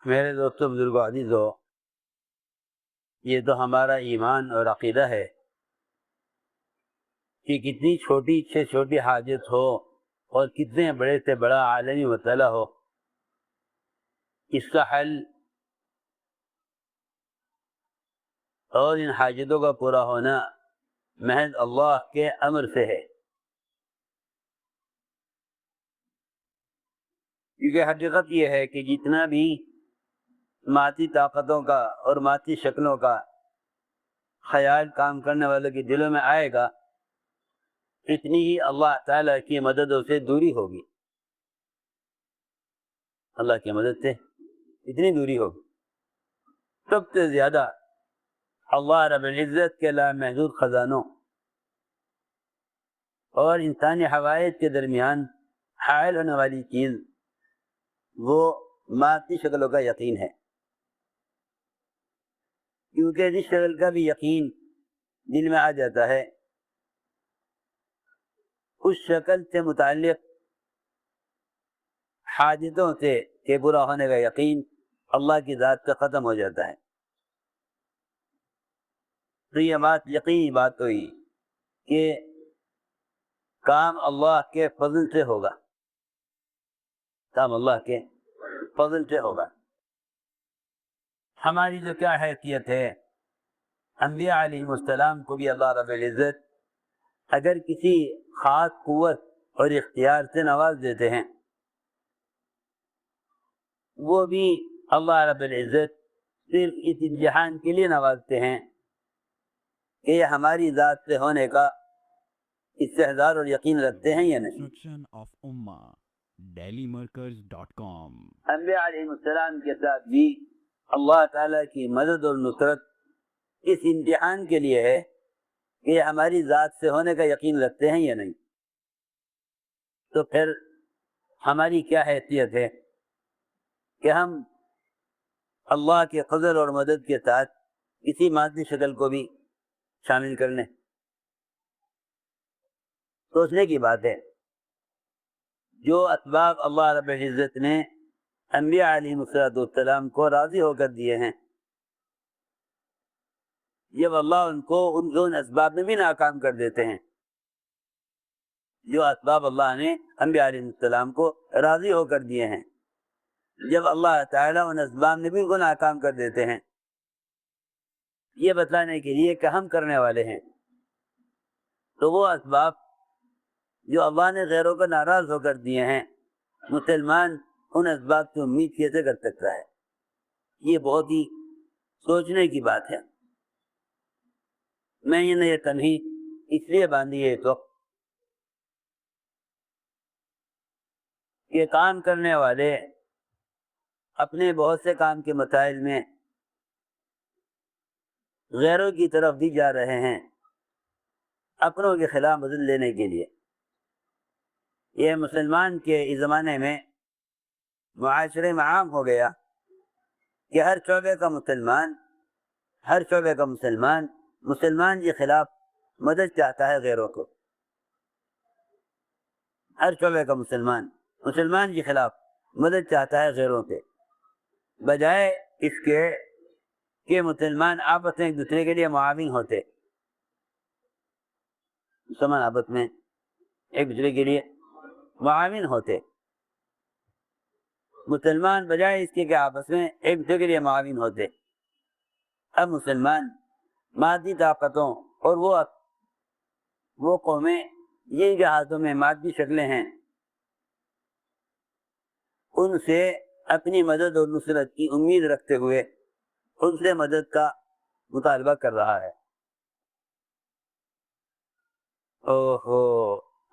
میرے دوستوں، بزرگوں، عزیزوں، یہ تو ہمارا ایمان اور عقیدہ ہے کہ کتنی چھوٹی سے چھوٹی حاجت ہو اور کتنے بڑے سے بڑا عالمی مسئلہ ہو، اس کا حل اور ان حاجتوں کا پورا ہونا محض اللہ کے امر سے ہے۔ کیونکہ حقیقت یہ ہے کہ جتنا بھی مادی طاقتوں کا اور مادی شکلوں کا خیال کام کرنے والوں کے دلوں میں آئے گا، اتنی ہی اللہ تعالیٰ کی مددوں سے دوری ہوگی۔ اللہ کی مدد سے اتنی دوری ہوگی۔ سب سے زیادہ اللہ رب العزت کے لامحدود خزانوں اور انسانی حوائج کے درمیان حائل ہونے والی چیز وہ مادی شکلوں کا یقین ہے، کیونکہ جس شکل کا بھی یقین دل میں آ جاتا ہے، اس شکل سے متعلق حاجتوں سے کہ برا ہونے کا یقین اللہ کی ذات کا ختم ہو جاتا ہے۔ تو یہ بات یقینی بات ہوئی کہ کام اللہ کے فضل سے ہوگا، کام اللہ کے فضل سے ہوگا۔ ہماری جو کیا حیثیت ہے، انبیاء علیہ السلام کو بھی اللہ رب العزت اگر کسی خاص قوت اور اختیار سے نواز دیتے ہیں، وہ بھی اللہ رب العزت صرف اس امتحان کے لیے نوازتے ہیں کہ یہ ہماری ذات سے ہونے کا استحضار اور یقین رکھتے ہیں یا نہیں۔ dailymarkers.com انبیاء علیہ السلام کے ساتھ بھی اللہ تعالیٰ کی مدد اور نصرت اس امتحان کے لیے ہے کہ یہ ہماری ذات سے ہونے کا یقین رکھتے ہیں یا نہیں۔ تو پھر ہماری کیا حیثیت ہے کہ ہم اللہ کے فضل اور مدد کے ساتھ کسی مادی شکل کو بھی شامل کر لیں؟ سوچنے کی بات ہے۔ جو اسباب اللہ رب العزت نے انبیاء علیہ السلام کو راضی ہو کر دیے ہیں، جب اللہ ان کو ان اسباب میں بھی ناکام کر دیتے ہیں، جو اسباب اللہ نے انبیاء علیہ السلام کو راضی ہو کر دیے ہیں، جب اللہ تعالیٰ ان اسباب میں بھی ان کو ناکام کر دیتے ہیں، یہ بتانے کے لیے کہ ہم کرنے والے ہیں، تو وہ اسباب جو اللہ نے غیروں کو ناراض ہو کر دیے ہیں، مسلمان ان اسباب کی امید کیسے کر سکتا ہے؟ یہ بہت ہی سوچنے کی بات ہے۔ میں نے یہ تنہید اس لیے باندھی ہے اس وقت کہ کام کرنے والے اپنے بہت سے کام کے مسائل میں غیروں کی طرف بھی جا رہے ہیں، اپنوں کے خلاف بدل لینے کے لیے۔ یہ مسلمان کے اس زمانے میں معاشرے میں عام ہو گیا کہ ہر شعبے کا مسلمان کے خلاف مدد چاہتا ہے غیروں کو۔ ہر شعبے کا مسلمان کے خلاف مدد چاہتا ہے غیروں کے، بجائے اس کے کہ مسلمان آپس میں ایک دوسرے کے لیے معاون ہوتے، مسلمان آپس میں ایک دوسرے کے لیے معاون ہوتے، مسلمان بجائے اس کے کہ آپس میں ایک دوسرے کے لیے معاون ہوتے، اب مسلمان مادی طاقتوں اور وہ قومیں جن کے ہاتھوں میں مادی شکلیں ہیں، ان سے اپنی مدد اور نصرت کی امید رکھتے ہوئے ان سے مدد کا مطالبہ کر رہا ہے۔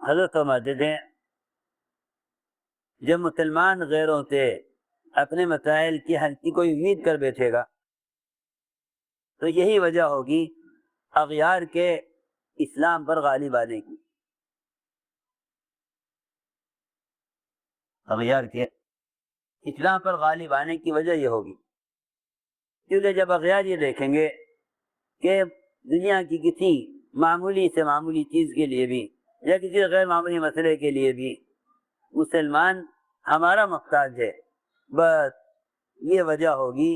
حضرت فرماتے تھے جب مسلمان غیروں سے اپنے مسائل کی حل کی کوئی امید کر بیٹھے گا تو یہی وجہ ہوگی اغیار کے اسلام پر غالب آنے کی۔ اغیار کے اسلام پر غالب آنے کی وجہ یہ ہوگی کیونکہ جب اغیار یہ دیکھیں گے کہ دنیا کی کسی معمولی سے معمولی چیز کے لیے بھی یا کسی غیر معمولی مسئلے کے لیے بھی مسلمان ہمارا محتاج ہے، بس یہ وجہ ہوگی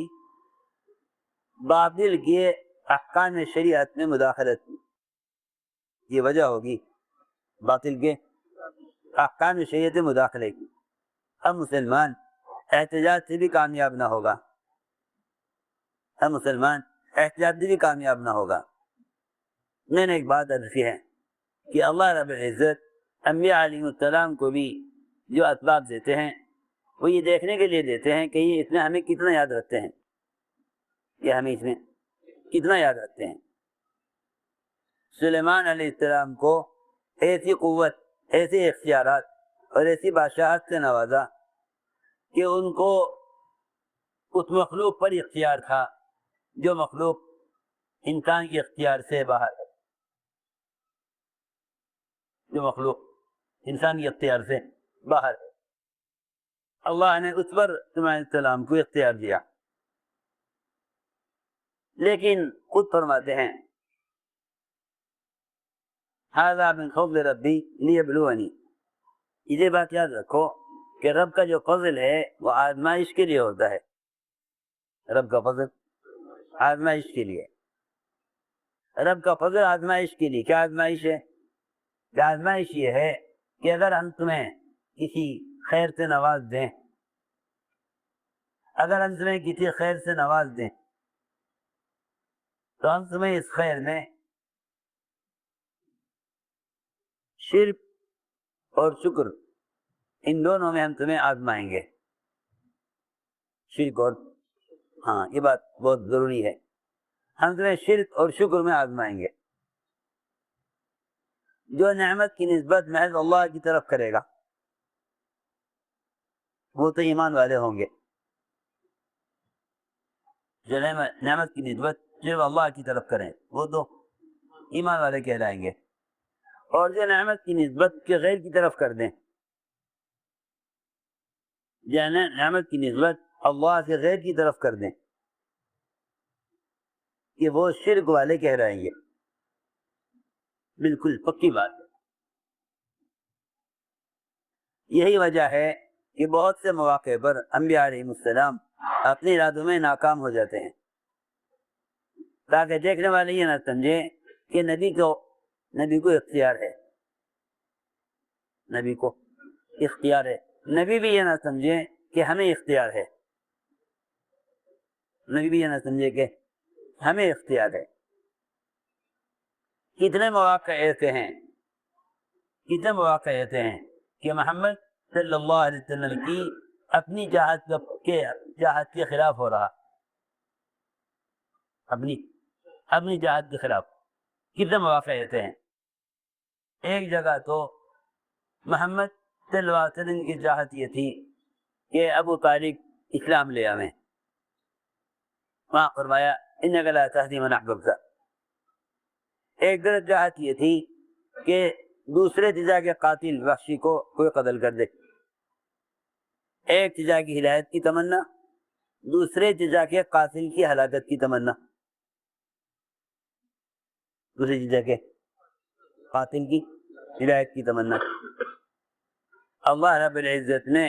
باطل کے احکام شریعت میں مداخلت کی، یہ وجہ ہوگی باطل کے احکام شریعت میں مداخلے کی۔ ہم مسلمان احتجاج سے بھی کامیاب نہ ہوگا، ہم مسلمان احتجاج سے بھی کامیاب نہ ہوگا۔ میں نے ایک بات عرض کی ہے کہ اللہ رب العزت انبیاء علیہ السلام کو بھی جو اسباب دیتے ہیں وہ یہ دیکھنے کے لیے دیتے ہیں کہ یہ اس میں ہمیں کتنا یاد رکھتے ہیں، کہ ہمیں اس میں کتنا یاد رکھتے ہیں۔ سلیمان علیہ السلام کو ایسی قوت، ایسے اختیارات اور ایسی بادشاہت سے نوازا کہ ان کو اس مخلوق پر اختیار تھا جو مخلوق انسان کے اختیار سے باہر ہے، جو مخلوق انسان کے اختیار سے باہر ہے۔ اللہ نے اس پر سلیمان علیہ السلام کو اختیار دیا، لیکن خود فرماتے ہیں ھذا من فضل ربی لیبلونی، یہ بات یاد رکھو کہ رب کا جو فضل ہے وہ آزمائش کے لیے ہوتا ہے، رب کا فضل آزمائش کے لیے، رب کا فضل آزمائش کے لیے۔ کیا آزمائش ہے؟ کہ آزمائش یہ ہے کہ اگر ہم تمہیں کسی خیر سے نواز دیں، اگر ہم تمہیں کسی خیر سے نواز دیں تو ہم تمہیں اس خیر میں شرک اور شکر ان دونوں میں ہم تمہیں آزمائیں گے، شرک اور، ہاں یہ بات بہت ضروری ہے، ہم تمہیں شرک اور شکر میں آزمائیں گے۔ جو نعمت کی نسبت محض اللہ کی طرف کرے گا وہ تو ایمان والے ہوں گے، جو نعمت کی نسبت صرف اللہ کی طرف کریں وہ تو ایمان والے کہلائیں گے، اور جو نعمت کی نسبت کے غیر کی طرف کر دیں، یعنی نعمت کی نسبت اللہ سے غیر کی طرف کر دیں کہ وہ شرک والے کہلائیں گے۔ بالکل پکی بات ہے۔ یہی وجہ ہے کہ بہت سے مواقع پر انبیاء علیہ السلام اپنے ارادوں میں ناکام ہو جاتے ہیں، تاکہ دیکھنے والے یہ نہ سمجھے کہ نبی کو اختیار ہے، نبی کو اختیار ہے، نبی بھی یہ نہ سمجھے کہ ہمیں اختیار ہے، نبی بھی یہ نہ سمجھے کہ ہمیں اختیار ہے۔ کتنے مواقع ایسے ہیں، کتنے مواقع ایسے ہیں کہ محمد صلی اللہ علیہ وسلم کی اپنی جہاد کے خلاف ہو رہا، اپنی جہاد کے خلاف کتنے مواقع ایسے ہیں۔ ایک جگہ تو محمد صلی اللہ علیہ وسلم کی چاہت یہ تھی کہ ابو طالب اسلام لے آویں، وہاں فرمایا انک لا تہدی من احببت۔ ایک طرف چاہت یہ تھی کہ دوسرے جزا کے قاتل وحشی کو کوئی قتل کر دے، ایک جزا کی ہدایت کی تمنا، دوسرے جزا کے قاتل کی ہلاکت کی تمنا، دوسرے جزا کے قاتل کی ہدایت کی تمنا۔ اللہ رب العزت نے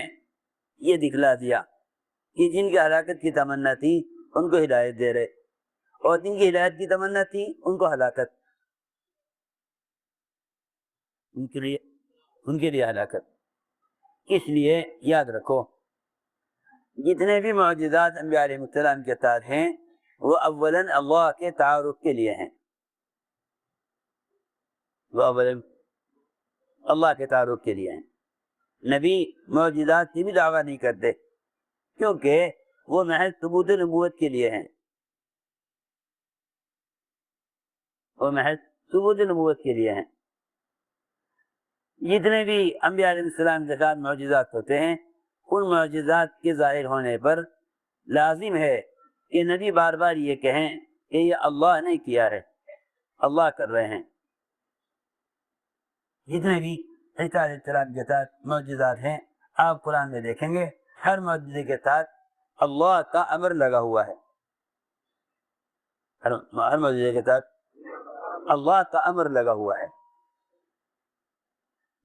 یہ دکھلا دیا کہ جن کی ہلاکت کی تمنا تھی ان کو ہدایت دے رہے، اور جن کی ہدایت کی تمنا تھی ان کو ہلاکت، ان کے لیے ہلاکت۔ اس لیے یاد رکھو جتنے بھی معجزات انبیاء علیہ السلام کے ساتھ ہیں وہ اولاً اللہ کے تعارف کے لیے ہیں، وہ اولاً اللہ کے تعارف کے لیے ہیں۔ نبی معجزات سے بھی دعویٰ نہیں کرتے کیونکہ وہ محض ثبوت نبوت کے لیے ہیں، وہ محض ثبوت نبوت کے لیے ہیں۔ جتنے بھی انبیاء علیہ السلام کے ساتھ معجزات ہوتے ہیں ان معجزات کے ظاہر ہونے پر لازم ہے کہ نبی بار بار یہ کہیں کہ یہ اللہ نے کیا ہے، اللہ کر رہے ہیں۔ جتنے بھی عیسیٰ علیہ السلام کے ساتھ معجزات ہیں آپ قرآن میں دیکھیں گے ہر معجزے کے ساتھ اللہ کا امر لگا ہوا ہے، ہر معجزے کے ساتھ اللہ کا امر لگا ہوا ہے۔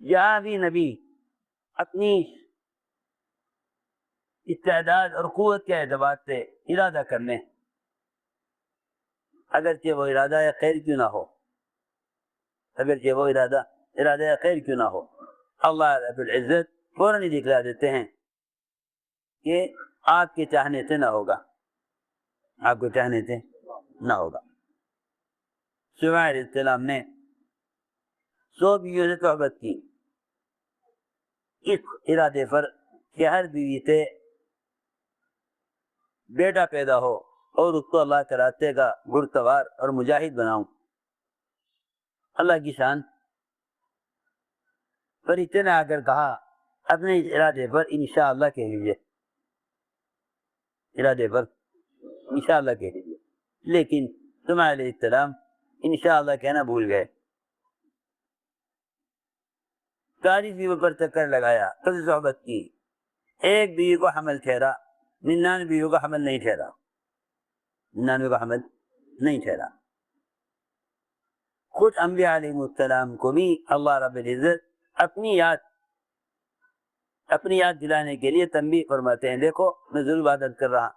جہاں بھی نبی اپنی استعداد اور قوت کے اعتبار سے ارادہ کرنے، اگرچہ وہ ارادہ خیر کیوں نہ ہو، اگرچہ وہ ارادہ خیر کیوں نہ ہو، اللہ رب العزت فوراً ہی دکھلا دیتے ہیں کہ آپ کے چاہنے سے نہ ہوگا، آپ کو چاہنے سے نہ ہوگا۔ سلیمان علیہ السلام نے 100 بیویوں سے صحبت کی، اس ارادے پر کہ ہر بیوی سے بیٹا پیدا ہو اور اس کو اللہ کے راستے کا گھڑسوار اور مجاہد بناؤں۔ اللہ کی شان، فرشتے نے آ کر کہا اپنے اس ارادے پر انشاءاللہ کہہ لیجیے، ارادے پر انشاءاللہ کہہ لیجیے، لیکن سلیمان علیہ السلام انشاءاللہ کہنا بھول گئے۔ ساری بیویوں پر چکر لگایا، سب سے صحبت کی، ایک بیوی کو حمل ٹھہرا، 99 بیویوں کا حمل نہیں ٹھہرا، 99 کا حمل نہیں ٹھہرا۔ خود انبیاء علیہ السلام کو بھی اللہ رب العزت اپنی یاد دلانے کے لیے تنبیہ فرماتے ہیں، دیکھو میں ضرور عبادت کر رہا،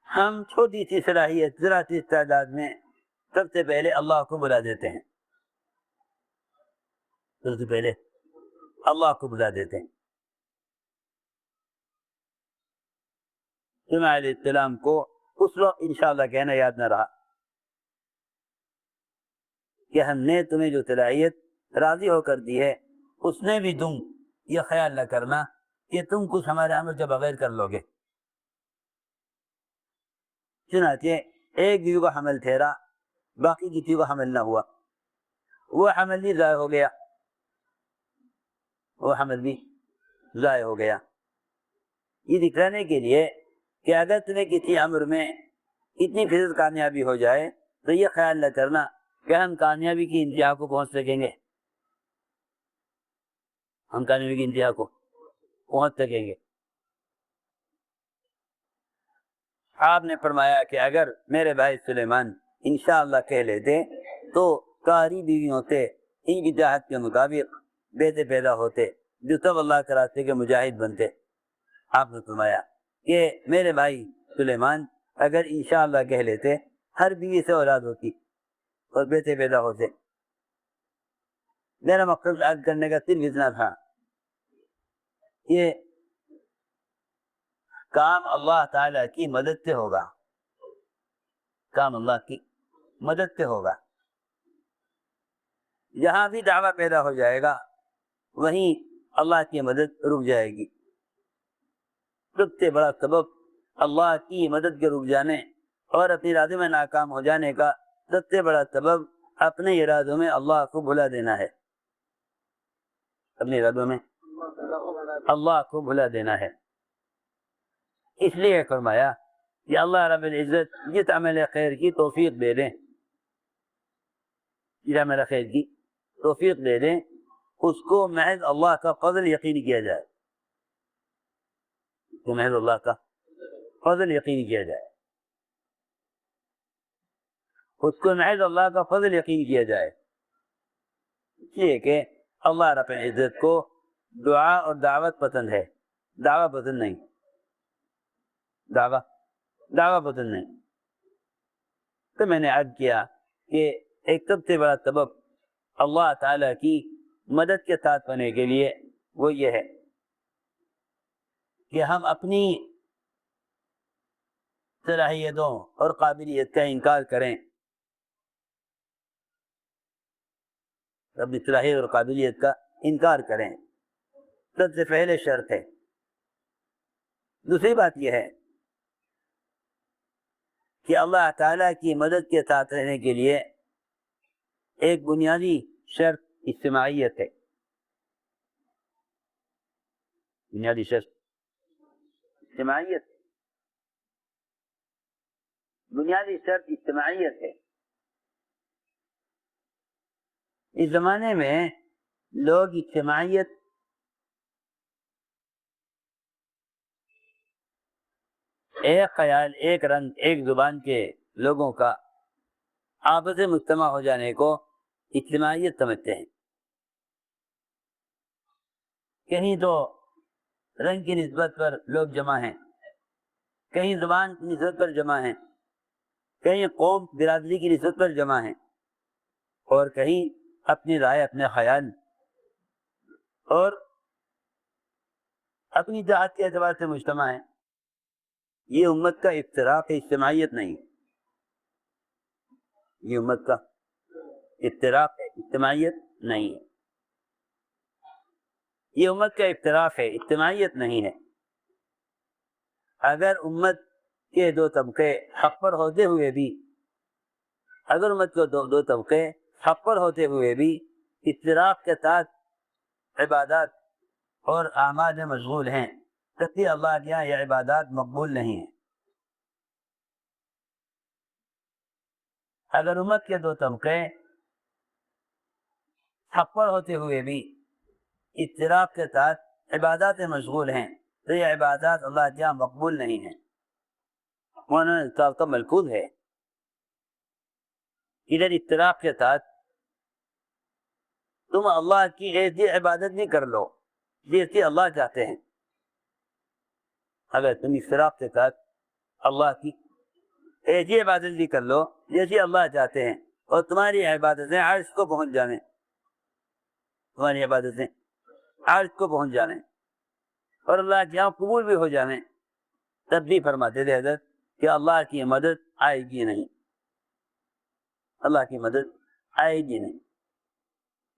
ہم چھوٹی سی صلاحیت، ذرا سی استعداد میں سب سے پہلے اللہ کو بلا دیتے ہیں، سب سے پہلے اللہ کو بلا دیتے ہیں۔ سلیمان علیہ السلام کو اس وقت انشاءاللہ کہنا یاد نہ رہا کہ ہم نے تمہیں جو صلاحیت راضی ہو کر دی ہے، اس میں بھی تم یہ خیال نہ کرنا کہ تم کچھ ہمارے عمل کے بغیر کر لو گے۔ چنانچہ ایک بیوی کو حمل ٹھہرا، باقی کسی کو حمل نہ ہوا، وہ حمل بھی ضائع ہو گیا، وہ حمل بھی ضائع ہو گیا۔ یہ دکھانے کے لیے کہ اگر تمہیں کسی امر میں اتنی فیصد کامیابی ہو جائے تو یہ خیال نہ کرنا کہ ہم کامیابی کی انتہا کو پہنچ سکیں گے، ہم کامیابی کی انتہا کو پہنچ سکیں گے۔ آپ نے فرمایا کہ اگر میرے بھائی سلیمان انشاءاللہ کہہ لیتے تو ساری بیویوں سے ان کی چاہت کے مطابق بیٹے پیدا ہوتے جو سب اللہ کے راستے کے مجاہد بنتے۔ آپ نے فرمایا کہ میرے بھائی سلیمان اگر انشاءاللہ کہہ لیتے ہر بیوی سے اولاد ہوتی اور بیٹے پیدا ہوتے۔ میرا مقصد عرض کرنے کا صرف اتنا تھا، یہ کام اللہ تعالیٰ کی مدد سے ہوگا، کام اللہ کی مدد سے ہوگا۔ جہاں بھی دعویٰ پیدا ہو جائے گا وہیں اللہ کی مدد رک جائے گی۔ سب سے بڑا سبب اللہ کی مدد کے رک جانے اور اپنے ارادے میں ناکام ہو جانے کا سب سے بڑا سبب اپنے ارادوں میں اللہ کو بھلا دینا ہے، اپنے ارادوں میں اللہ کو بھلا دینا ہے۔ اس لیے فرمایا کہ اللہ رب العزت جس عمل خیر کی توفیق دے دیں، جس عمل خیر کی توفیق دے دیں، اس کو محض اللہ کا فضل یقین کیا جائے، اس کو محض اللہ کا فضل یقین کیا جائے، اس کو محض اللہ کا فضل یقین کیا جائے۔ اس لیے کہ اللہ رب العزت کو دعا اور دعوت پسند ہے، دعویٰ پسند نہیں، دعویٰ پسند نہیں۔ تو میں نے عرض کیا کہ ایک سب سے بڑا سبب اللہ تعالیٰ کی مدد کے ساتھ ہونے کے لیے وہ یہ ہے کہ ہم اپنی صلاحیتوں اور قابلیت کا انکار کریں، اپنی صلاحیت اور قابلیت کا انکار کریں، سب سے پہلے شرط ہے۔ دوسری بات یہ ہے کہ اللہ تعالیٰ کی مدد کے ساتھ رہنے کے لیے ایک بنیادی شرط اجتماعیت ہے، بنیادی شرط اجتماعیت، بنیادی شرط اجتماعیت ہے۔ اس زمانے میں لوگ اجتماعیت ایک خیال، ایک رنگ، ایک زبان کے لوگوں کا آپس میں مجتمع ہو جانے کو اجتماعیت سمجھتے ہیں۔ کہیں تو رنگ کی نسبت پر لوگ جمع ہیں، کہیں زبان کی نسبت پر جمع ہیں، کہیں قوم برادری کی نسبت پر جمع ہیں، اور کہیں اپنی رائے، اپنے خیال اور اپنی ذات کے اعتبار سے مجتمع ہیں۔ یہ امت کا افتراق ہے، اجتماعیت نہیں۔ یہ امت کا افتراق ہے، اجتماعیت نہیں ہے۔ یہ امت کا افتراق ہے، اجتماعیت نہیں ہے۔ اگر امت کے دو طبقے حق پر ہوتے ہوئے بھی، اگر امت کو دو طبقے حق پر ہوتے ہوئے بھی افتراق کے ساتھ عبادات اور اعمال میں مشغول ہیں، کبھی اللہ کے یہاں یہ عبادات مقبول نہیں ہیں۔ اگر امت کے دو طبقے حق پر ہوتے ہوئے بھی افتراق کے ساتھ عبادات میں مشغول ہیں تو یہ عبادات اللہ کے یہاں مقبول نہیں ہیں۔ مولانا صاحب کا ملکوز ہے، ادھر افتراق کے ساتھ تم اللہ کی ایسی عبادت نہیں کر لو جیسی اللہ چاہتے ہیں۔ اگر تم افتراق کے ساتھ اللہ کی ایسی عبادت بھی کر لو جیسی اللہ چاہتے ہیں، اور تمہاری عبادتیں عرش کو پہنچ جانے، تمہاری عبادتیں عرش کو پہنچ جانے اور اللہ کے یہاں قبول بھی ہو جانے، تب بھی فرماتے تھے حضرت کہ اللہ کی مدد آئے گی نہیں، اللہ کی مدد آئے گی نہیں۔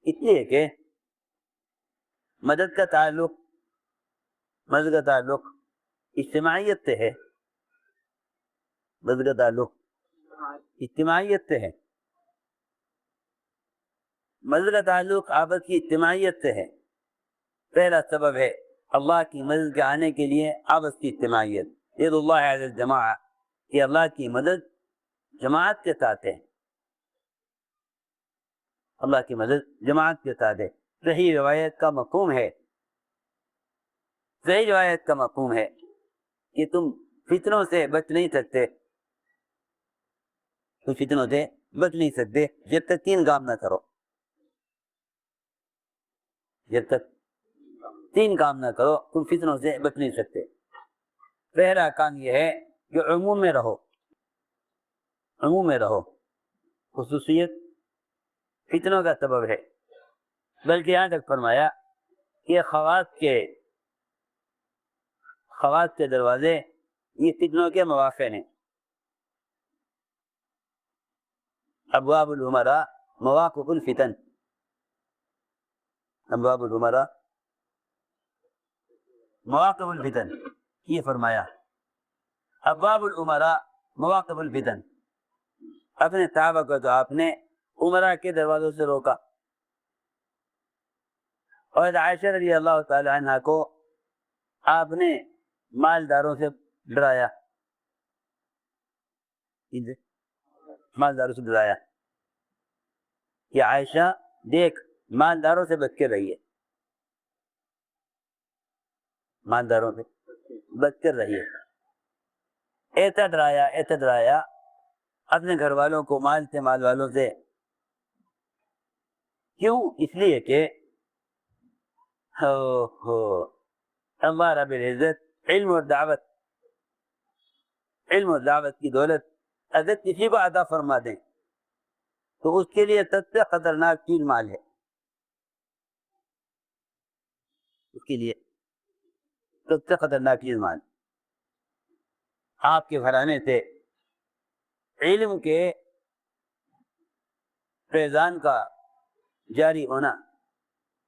اس لیے کہ مدد کا تعلق اجتماعیت سے ہے، مدد کا تعلق اجتماعیت سے ہے، مدد کا تعلق آپس کی اجتماعیت سے ہے۔ پہلا سبب ہے اللہ کی مدد کے آنے کے لیے آپس کی اجتماعیت، ید اللہ علی الجماعہ، کہ اللہ کی مدد جماعت کے ساتھ ہے، اللہ کی مدد جماعت کے ساتھ ہے۔ صحیح روایت کا مفہوم ہے، صحیح روایت کا مفہوم ہے کہ تم فتنوں سے بچ نہیں سکتے، تم فتنوں سے بچ نہیں سکتے جب تک 3 کام نہ کرو، جب تک 3 کام نہ کرو تم فتنوں سے بچ نہیں سکتے۔ پہلا کام یہ ہے کہ عموم میں رہو، عموم میں رہو، خصوصیت فتنوں کا سبب ہے، بلکہ یہاں تک فرمایا کہ خواص کے دروازے یہ فتنوں کے مواقع ہیں۔ ابواب الامراء مواقف الفتن، ابواب الامراء مواقف الفتن، یہ فرمایا ابواب الامراء مواقف الفتن۔ اپنے صحابہ کو تو آپ نے عمرہ کے دروازوں سے روکا، اور عائشہ رضی اللہ تعالی عنہ کو آپ نے مالداروں سے ڈرایا، مالداروں سے ڈرایا کہ عائشہ دیکھ مالداروں سے بچ کے رہیے، مالداروں سے بچ کر رہیے۔ ایسا ڈرایا اپنے گھر والوں کو مال والوں سے، کیوں؟ اس لیے کہ اللہ رب العزت علم اور دعوت کی دولت اگر کسی کو عطا فرما دیں تو اس کے لیے سب سے خطرناک چیز مال ہے، اس کے لیے سب سے خطرناک چیز مال۔ آپ کے گھرانے سے علم کے فیضان کا جاری ہونا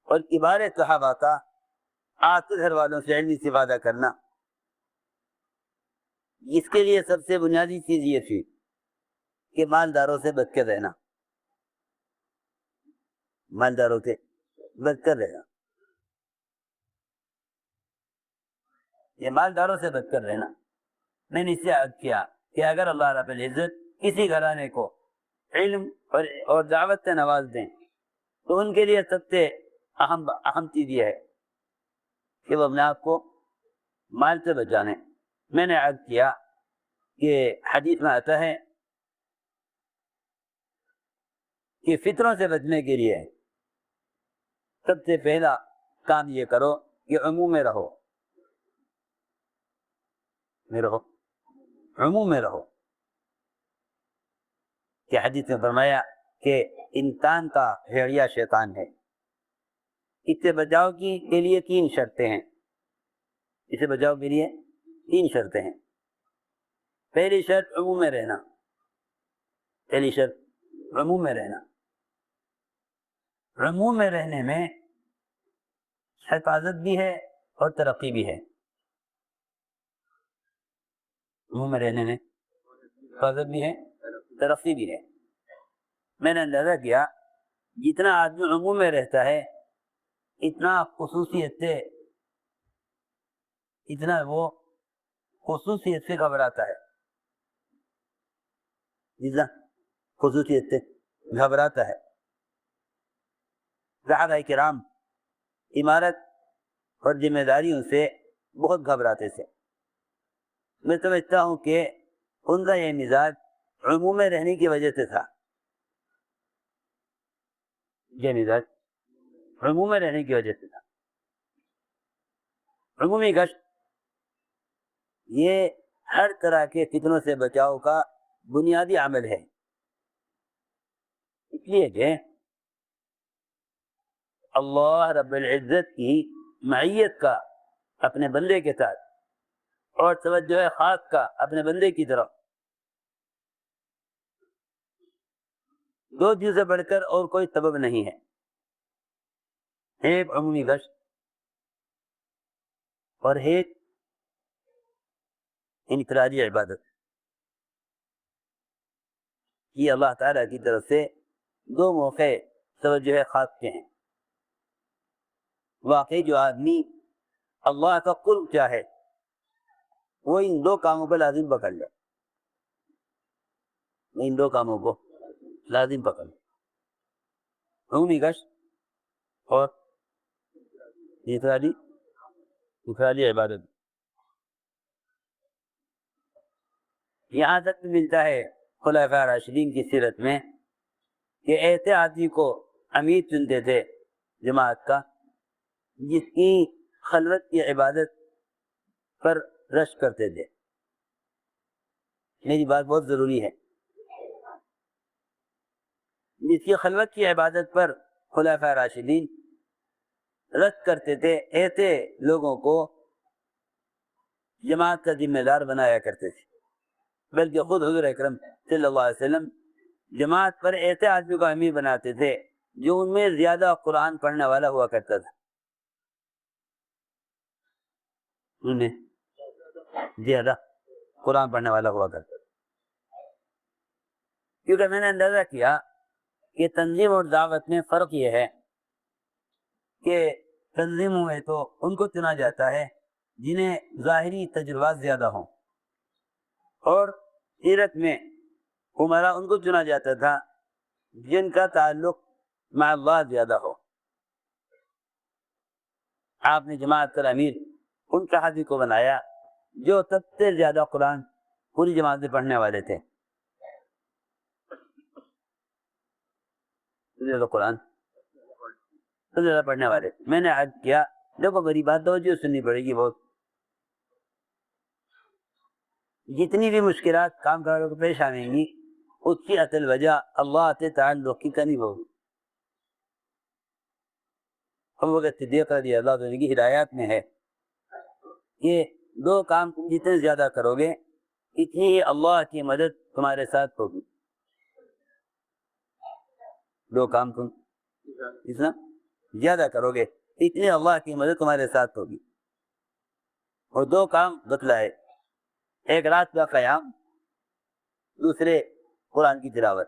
اور کبار صحابہ کا آپ کے گھر والوں سے علمی استفادہ کرنا، اس کے لیے سب سے بنیادی چیز یہ تھی کہ مالداروں سے بچ کر رہنا، مالداروں سے بچ کر رہنا، یہ مالداروں سے بچ کر رہنا۔ میں نے اس سے عرض کیا کہ اگر اللہ رب العزت کسی گھرانے کو علم اور دعوت سے نواز دیں تو ان کے لیے سب سے اہم چیز یہ ہے کہ وہ اپنے آپ کو مال سے بچانے۔ میں نے عرض کیا کہ حدیث میں آتا ہے کہ فطروں سے بچنے کے لیے سب سے پہلا کام یہ کرو کہ عموم میں رہو، میں رہو، عموم میں رہو. کہ حدیث میں فرمایا کہ انسان کا بھیڑیا شیطان ہے. اس سے بچاؤ کے لیے 3 شرطیں ہیں. اسے بچاؤ کے لیے 3 شرطیں ہیں. پہلی شرط عموم میں رہنا. پہلی شرط عموم میں رہنا. عموم میں رہنے میں حفاظت بھی ہے اور ترقی بھی ہے. عموم میں رہنے میں حفاظت بھی ہے، ترقی بھی ہے. میں نے اندازہ کیا جتنا آدمی عموم میں رہتا ہے اتنا وہ خصوصیت سے گھبراتا ہے. جتنا خصوصیت سے گھبراتا ہے. صحابہ کرام عمارت اور ذمہ داریوں سے بہت گھبراتے تھے. میں سمجھتا ہوں کہ ان کا یہ مزاج عموم میں رہنے کی وجہ سے تھا. یہ مزاج عموم میں رہنے کی وجہ سے تھا. عمومی گشت یہ ہر طرح کے فتنوں سے بچاؤ کا بنیادی عمل ہے. اس لیے کہ اللہ رب العزت کی معیت کا اپنے بندے کے ساتھ اور توجہ خاص کا اپنے بندے کی طرف، 2 چیزوں سے بڑھ کر اور کوئی سبب نہیں ہے. ایک عمومی گشت اور ایک انفرادی عبادت. یہ اللہ تعالیٰ کی طرف سے 2 موقع توجہ خاص کے ہیں. واقعی جو آدمی اللہ کا قرب چاہے وہ ان 2 کاموں کو لازم پکڑ لے. ان 2 کاموں کو لازم پکڑ لے، عمومی گشت اور انفرادی عبادت. یہاں تک بھی ملتا ہے خلفاء راشدین کی سیرت میں کہ ایسے آدمی کو امیر چنتے تھے جماعت کا جس کی خلوت کی عبادت پر رشک کرتے تھے. میری بات بہت ضروری ہے. جس کی خلوت کی عبادت پر خلفاء راشدین رشک کرتے تھے، ایسے لوگوں کو جماعت کا ذمہ دار بنایا کرتے تھے. بلکہ خود حضور اکرم صلی اللہ علیہ وسلم جماعت پر ایسے آدمی کو امیر بناتے تھے جو ان میں زیادہ قرآن پڑھنے والا ہوا کرتا تھا. ان میں زیادہ قرآن پڑھنے والا ہوا کرتا تھا. کیونکہ میں نے اندازہ کیا کہ تنظیم اور دعوت میں فرق یہ ہے کہ تنظیموں میں تو ان کو چنا جاتا ہے جنہیں ظاہری تجربات زیادہ ہوں، اور سیرت میں عمرا ان کو چنا جاتا تھا جن کا تعلق مع اللہ زیادہ ہو. آپ نے جماعت کا امیر ان صحابی کو بنایا جو سب سے زیادہ قرآن پوری جماعت میں پڑھنے والے تھے. قرآن سب سے زیادہ پڑھنے والے. میں نے عرض کیا دیکھو بڑی بات توجہ سننی پڑے گی. بہت جتنی بھی مشکلات کام کرنے کو پیش آئیں گی اس کی اصل وجہ اللہ سے تعلق کی کمی ہوگی. ابو بکر صدیق رضی اللہ عنہ کی ہدایات میں ہے یہ 2 کام تم جتنے زیادہ کرو گے اتنی ہی اللہ کی مدد تمہارے ساتھ ہوگی. 2 کام تم جتنا زیادہ کرو گے اتنی اللہ کی مدد تمہارے ساتھ ہوگی. اور 2 کام بتلائے، ایک رات کا قیام، دوسرے قرآن کی تلاوت.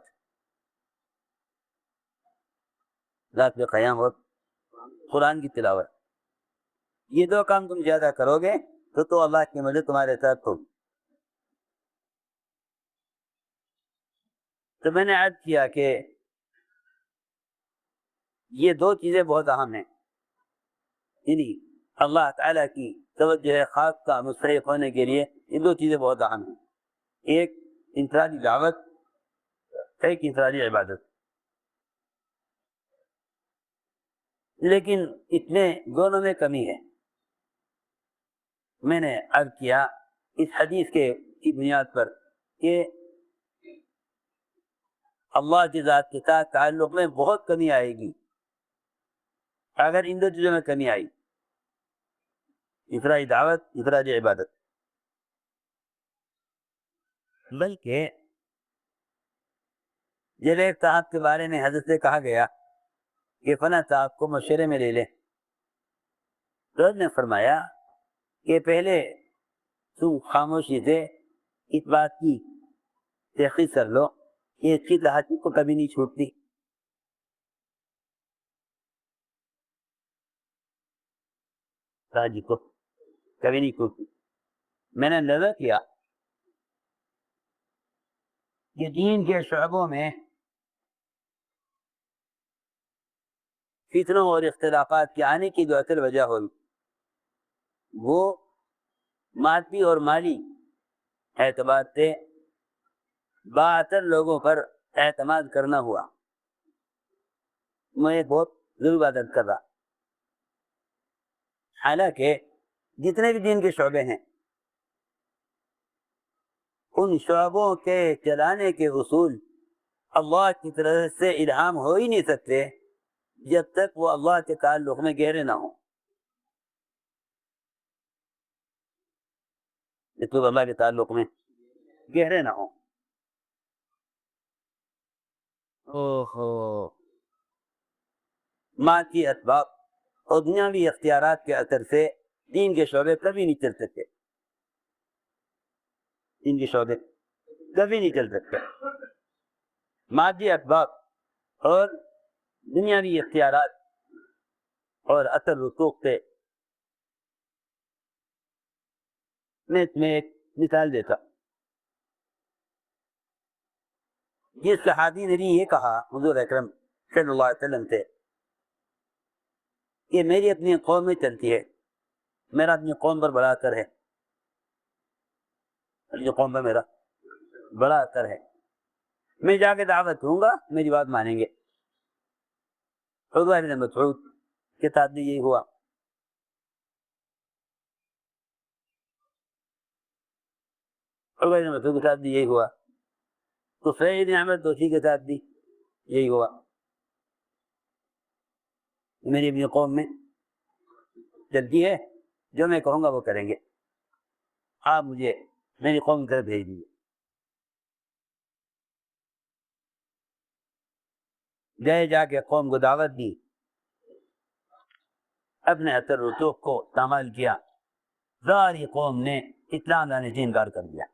رات کا قیام اور قرآن کی تلاوت، یہ 2 کام تم زیادہ کرو گے تو اللہ کی مدد تمہارے ساتھ ہوگی. تو میں نے عرض کیا کہ یہ 2 چیزیں بہت اہم ہیں. یعنی اللہ تعالیٰ کی توجہ خاص کا مستحق ہونے کے لیے یہ 2 چیزیں بہت اہم ہیں. ایک انفرادی دعوت، ایک انفرادی عبادت. لیکن اتنے دونوں میں کمی ہے. میں نے عرض کیا اس حدیث کی بنیاد پر کہ اللہ کی ذات کے ساتھ تعلق میں بہت کمی آئے گی اگر ان دو چیزوں میں کمی آئی، افراد دعوت، افراد عبادت۔ بلکہ جب ایک صاحب کے بارے میں حضرت سے کہا گیا کہ فلاں صاحب کو مشورے میں لے لے، تو حضرت نے فرمایا کہ پہلے تم خاموشی سے اس بات کی تحقیق کر لو کہ اس کی تحقیق کو کبھی نہیں چھوٹتی۔ راجی کو کبھی نہیں چھوٹتی۔ میں نے نظر کیا کہ دین کے شعبوں میں فتنوں اور اختلافات کے آنے کی جو اصل وجہ ہوئی وہ مادی اور مالی اعتبار سے باطل لوگوں پر اعتماد کرنا ہوا۔ میں بہت ضرور عادت کر رہا، حالانکہ جتنے بھی دین کے شعبے ہیں ان شعبوں کے چلانے کے اصول اللہ کی طرف سے الہام ہو ہی نہیں سکتے جب تک وہ اللہ کے تعلق میں گہرے نہ ہوں، جب تک اللہ کے تعلق میں گہرے نہ ہوں۔ مادی اسباب اور دنیاوی اختیارات کے اثر سے دین کے شعبے کبھی نہیں چل سکتے، دین کے شعبے کبھی نہیں چل سکتے۔ مادی اسباب اور دنیاوی اختیارات اور اثر رسوخ سے میں اس میں ایک مثال دیتا۔ جس صحابی نے بھی یہ کہا حضور اکرم صلی اللہ علیہ وسلم سے کہ میری اپنی قوم میں چلتی ہے، میرا اپنی قوم پر بڑا اثر ہے، اپنی قوم پر میرا بڑا اثر ہے، میں جا کے دعوت دوں گا میری بات مانیں گے۔ عروہ بن مسعود کے ساتھ بھی یہی ہوا۔ عروہ بن مسعود کے ساتھ بھی یہی ہوا، طفیل بن عمرو دوسی کے ساتھ بھی یہی ہوا۔ میری اپنی قوم میں چلتی ہے، جو میں کہوں گا وہ کریں گے، آپ مجھے میری قوم کی طرف بھیج دیجیے۔ گئے، جا کے قوم کو دعوت دی، اپنے اثر رسوخ کو استعمال کیا، ساری قوم نے اسلام لانے سے انکار کر دیا،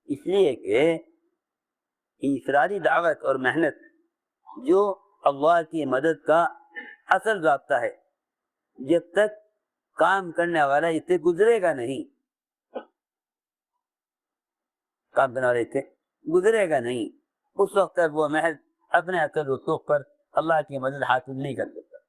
اس لیے کہ انفرادی دعوت اور محنت جو اللہ کی مدد کا اصل ضابطہ ہے، جب تک کام کرنے والا اس سے گزرے گا نہیں، کام کرنے والا اس سے گزرے گا نہیں، اس وقت تک وہ محض اپنے اثر رسوخ پر اللہ کی مدد حاصل نہیں کر سکتا۔